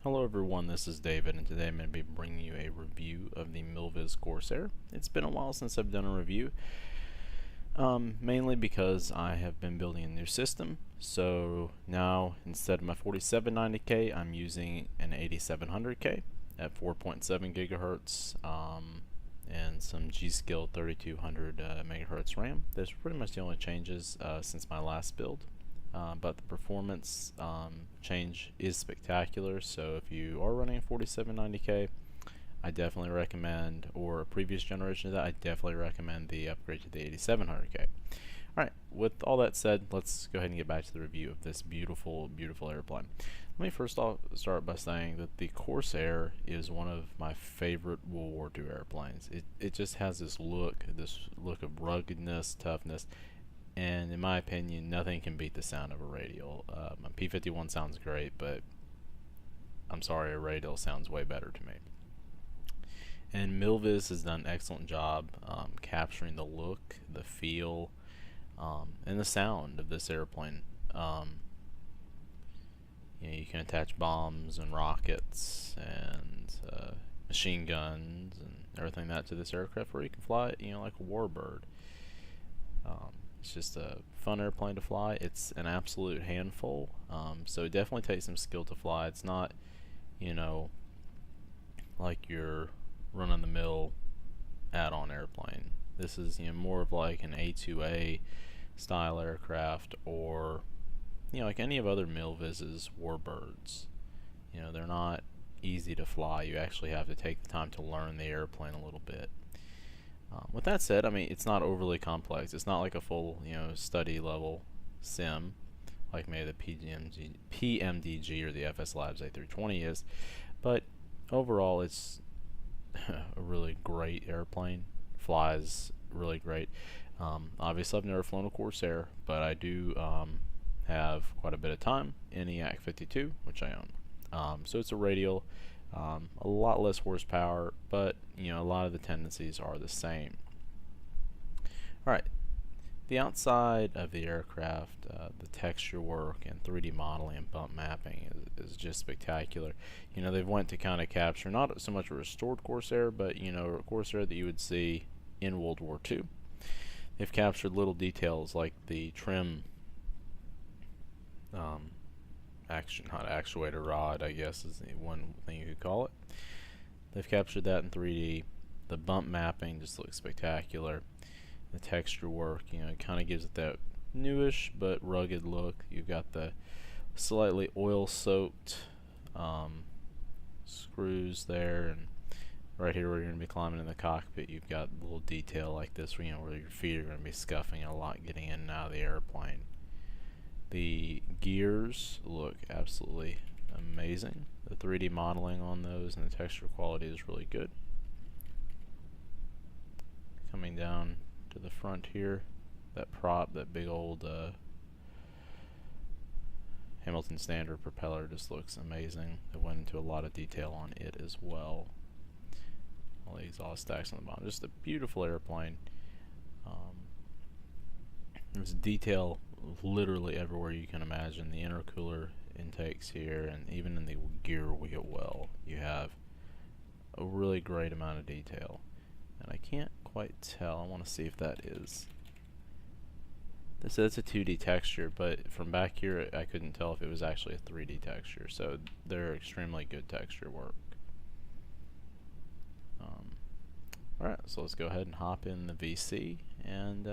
Hello everyone, this is David, and today I'm going to be bringing you a review of the Milviz Corsair. It's been a while since I've done a review, mainly because I have been building a new system. So now, instead of my 4790K, I'm using an 8700K at 4.7 gigahertz and some G-Skill 3200 megahertz RAM. There's pretty much the only changes since my last build. But the performance change is spectacular, so if you are running a 4790K, I definitely recommend, or a previous generation of that, I definitely recommend the upgrade to the 8700K. Alright, with all that said, let's go ahead and get back to the review of this beautiful, beautiful airplane. Let me first off start by saying that the Corsair is one of my favorite World War II airplanes. It just has this look of ruggedness, toughness, and in my opinion, nothing can beat the sound of a radial. My P-51 sounds great, but I'm sorry, a radial sounds way better to me. And Milviz has done an excellent job capturing the look, the feel, and the sound of this airplane. You can attach bombs and rockets and machine guns and everything to this aircraft, where you can fly it, like a warbird. It's just a fun airplane to fly. It's an absolute handful, so it definitely takes some skill to fly. It's not, like your run-of-the-mill add-on airplane. This is, more of like an A2A style aircraft, or, like any of other Milviz's warbirds. They're not easy to fly. You actually have to take the time to learn the airplane a little bit. With that said, it's not overly complex. It's not like a full, study level sim, like maybe the PMDG or the FS Labs A320 is, but overall it's a really great airplane. Flies really great. Obviously I've never flown a Corsair, but I do have quite a bit of time in EAC 52, which I own. So it's a radial. A lot less horsepower, but a lot of the tendencies are the same. Alright, the outside of the aircraft, the texture work and 3D modeling and bump mapping is just spectacular. They've went to kind of capture not so much a restored Corsair, but a Corsair that you would see in World War II. They've captured little details like the trim not actuator rod, I guess is the one thing you could call it. They've captured that in 3D. The bump mapping just looks spectacular. The texture work, it kind of gives it that newish but rugged look. You've got the slightly oil-soaked screws there, and right here where you're going to be climbing in the cockpit, you've got a little detail like this, where your feet are going to be scuffing a lot getting in and out of the airplane. The gears look absolutely amazing. The 3D modeling on those and the texture quality is really good. Coming down to the front here, that prop, that big old Hamilton Standard propeller just looks amazing. They went into a lot of detail on it as well. All the exhaust stacks on the bottom. Just a beautiful airplane. There's detail literally everywhere you can imagine. The intercooler intakes here, and even in the gear wheel well, you have a really great amount of detail. And I can't quite tell. I want to see if that is. This is a 2D texture, but from back here I couldn't tell if it was actually a 3D texture. So they're extremely good texture work. Alright, so let's go ahead and hop in the VC and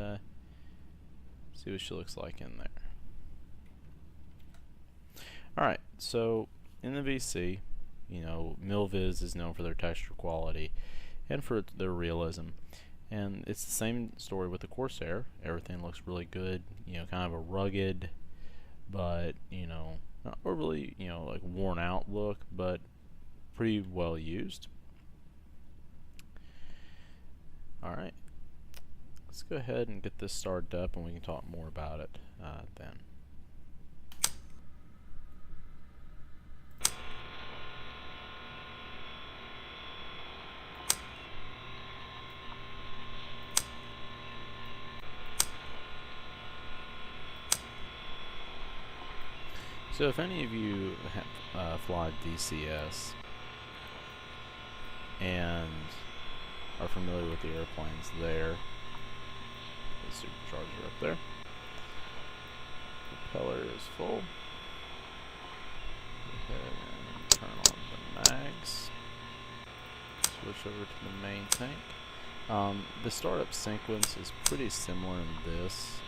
see what she looks like in there. Alright, so in the VC, Milviz is known for their texture quality and for their realism. And it's the same story with the Corsair. Everything looks really good, kind of a rugged, but, not overly, like worn out look, but pretty well used. Alright, let's go ahead and get this started up and we can talk more about it then. So if any of you have fly DCS and are familiar with the airplanes there, the supercharger up there, propeller is full. Go ahead and turn on the mags, switch over to the main tank. The startup sequence is pretty similar in this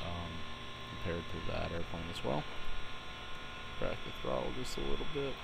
compared to that airplane as well. Crack the throttle just a little bit.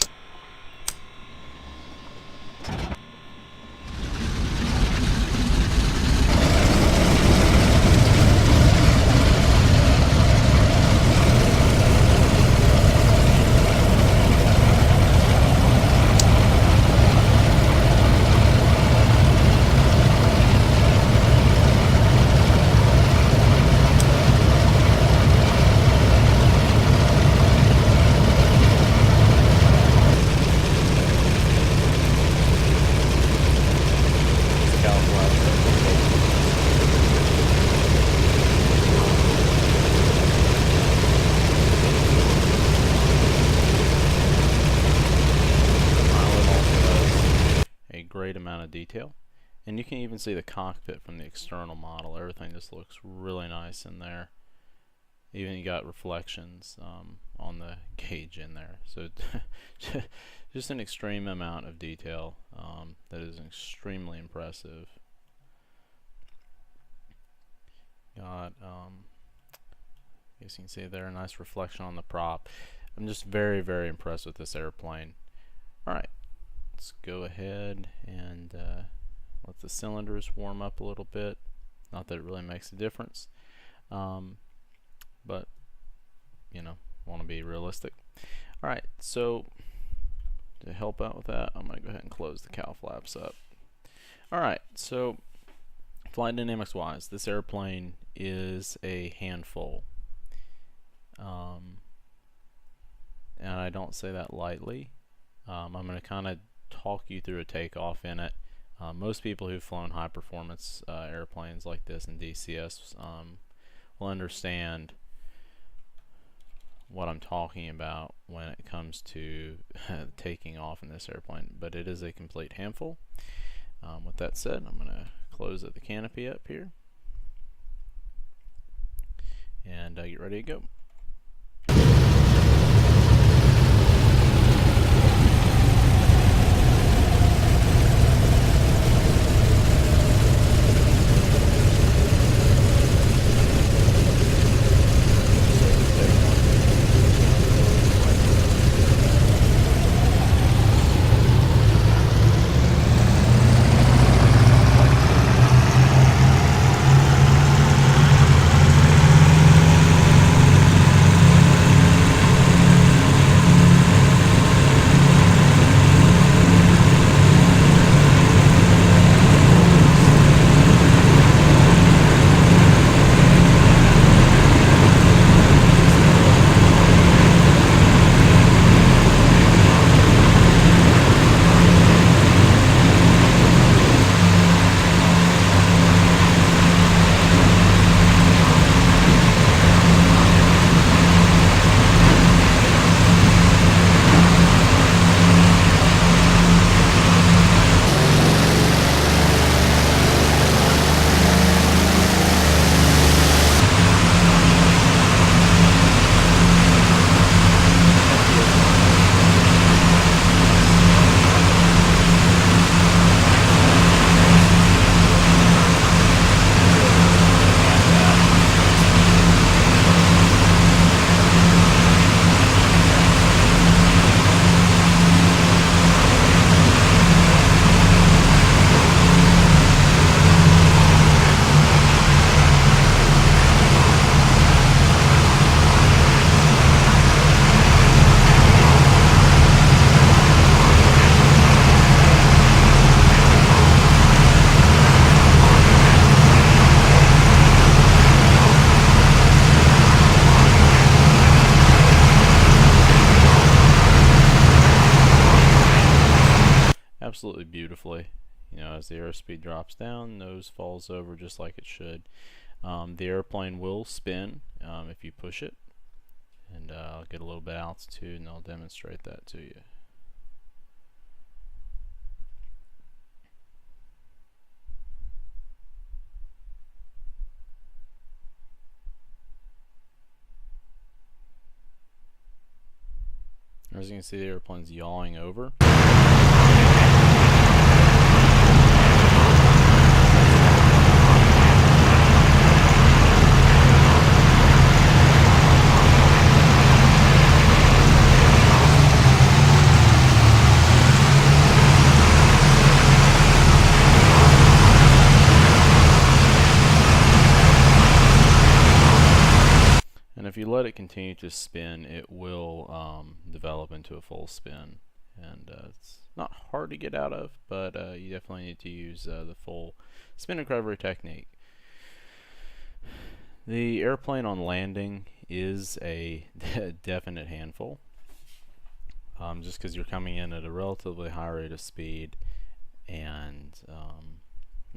Great amount of detail, and you can even see the cockpit from the external model. Everything just looks really nice in there. Even you got reflections on the gauge in there, so just an extreme amount of detail that is extremely impressive. Got I guess you can see there a nice reflection on the prop. I'm just very, very impressed with this airplane. Alright, let's go ahead and let the cylinders warm up a little bit. Not that it really makes a difference, but you know, want to be realistic. Alright, so to help out with that, I'm going to go ahead and close the cowl flaps up. Alright, so flight dynamics wise, this airplane is a handful, and I don't say that lightly. I'm going to kind of talk you through a takeoff in it. Most people who've flown high performance airplanes like this in DCS will understand what I'm talking about when it comes to taking off in this airplane, but it is a complete handful. With that said, I'm going to close the canopy up here and get ready to go. Absolutely beautifully. You know, as the airspeed drops down, nose falls over just like it should. The airplane will spin if you push it. and I'll get a little bit of altitude and I'll demonstrate that to you. As you can see, the airplane's yawing over. And if you let it continue to spin, it will develop into a full spin. And it's not hard to get out of, but you definitely need to use the full spin recovery technique. The airplane on landing is a definite handful, just because you're coming in at a relatively high rate of speed, and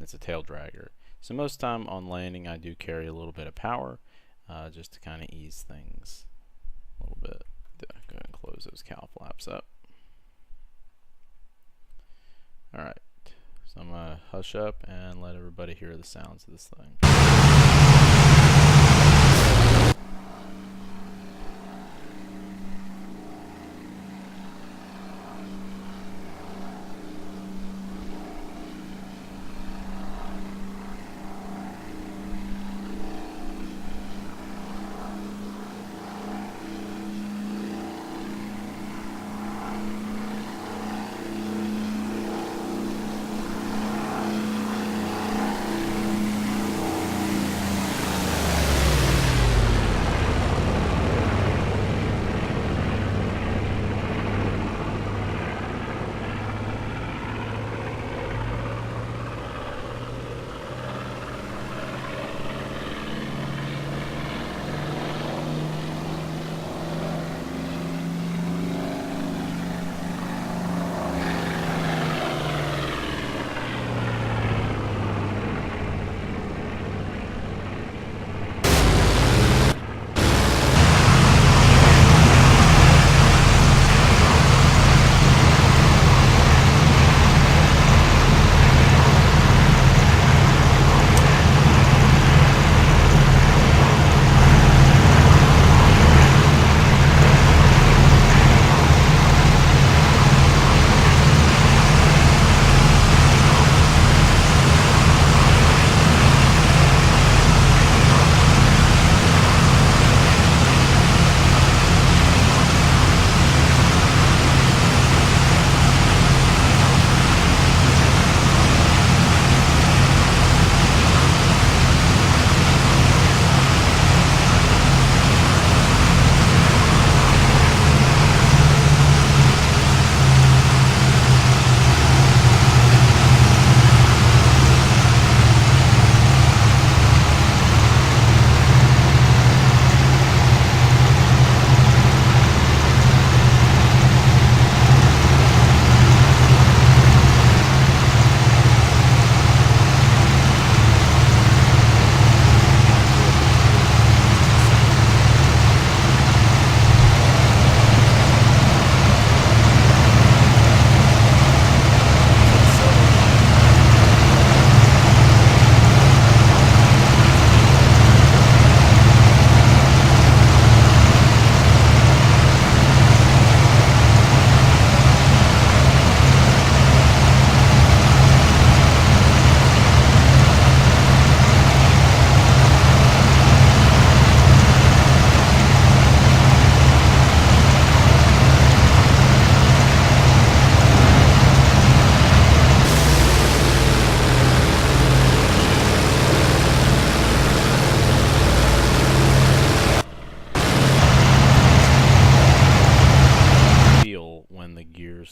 it's a tail dragger. So most time on landing I do carry a little bit of power, just to kind of ease things a little bit. Go ahead and close those cowl flaps up. Alright, so I'm going to hush up and let everybody hear the sounds of this thing.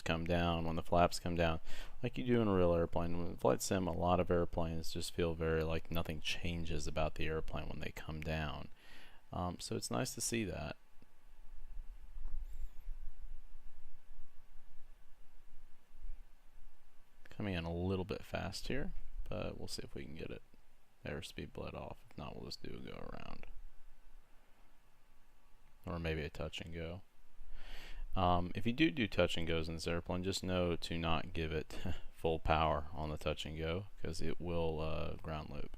Come down, when the flaps come down, like you do in a real airplane. When flight sim, a lot of airplanes just feel very like nothing changes about the airplane when they come down. So it's nice to see that. Coming in a little bit fast here, but we'll see if we can get it airspeed bled off. If not, we'll just do a go around. or maybe a touch and go. If you do touch and goes in this airplane, just know to not give it full power on the touch and go, because it will ground loop.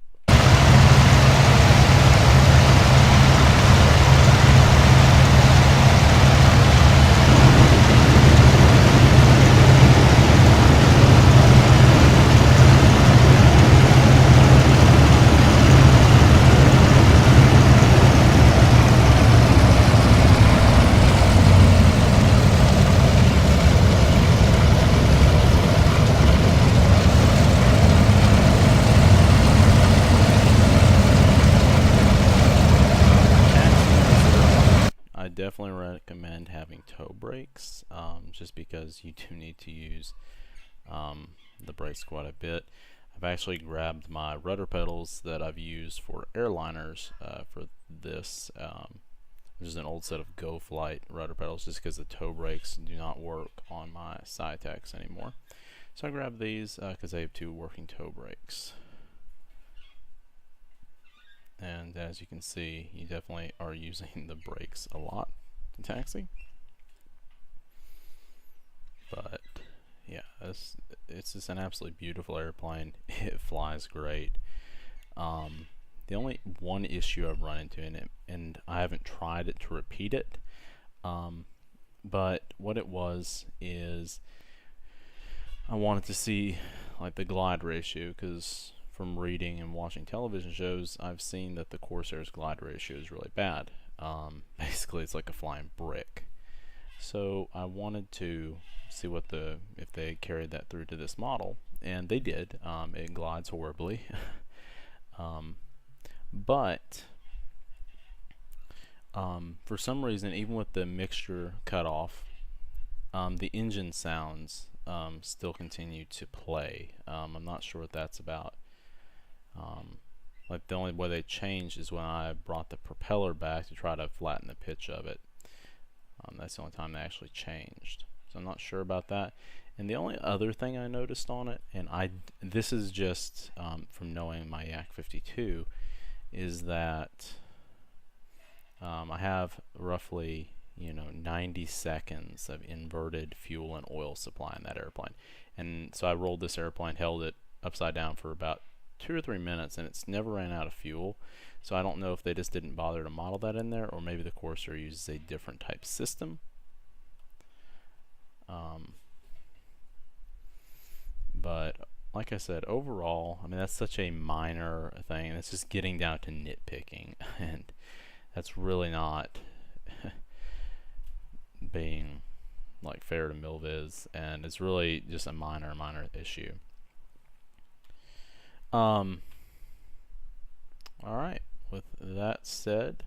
Definitely recommend having toe brakes, just because you do need to use the brakes quite a bit. I've actually grabbed my rudder pedals that I've used for airliners for this, which is an old set of Go Flight rudder pedals, just because the toe brakes do not work on my Cytex anymore. So I grabbed these because they have 2 working toe brakes. And as you can see, you definitely are using the brakes a lot in taxi. But yeah, it's just an absolutely beautiful airplane. It flies great. The only one issue I've run into in it, and I haven't tried it to repeat it, but what it was is I wanted to see like the glide ratio, because from reading and watching television shows, I've seen that the Corsair's glide ratio is really bad. Basically, it's like a flying brick. So I wanted to see what if they carried that through to this model, and they did. It glides horribly, but for some reason, even with the mixture cut off, the engine sounds still continue to play. I'm not sure what that's about. Like the only way they changed is when I brought the propeller back to try to flatten the pitch of it. That's the only time they actually changed. So I'm not sure about that. And the only other thing I noticed on it, and this is just from knowing my Yak 52, is that I have roughly 90 seconds of inverted fuel and oil supply in that airplane. And so I rolled this airplane, held it upside down for about 2 or 3 minutes, and it's never ran out of fuel. So I don't know if they just didn't bother to model that in there, or maybe the Corsair uses a different type system. But like I said, overall, I mean, that's such a minor thing, and it's just getting down to nitpicking, and that's really not being like fair to Milviz, and it's really just a minor issue. Alright, with that said,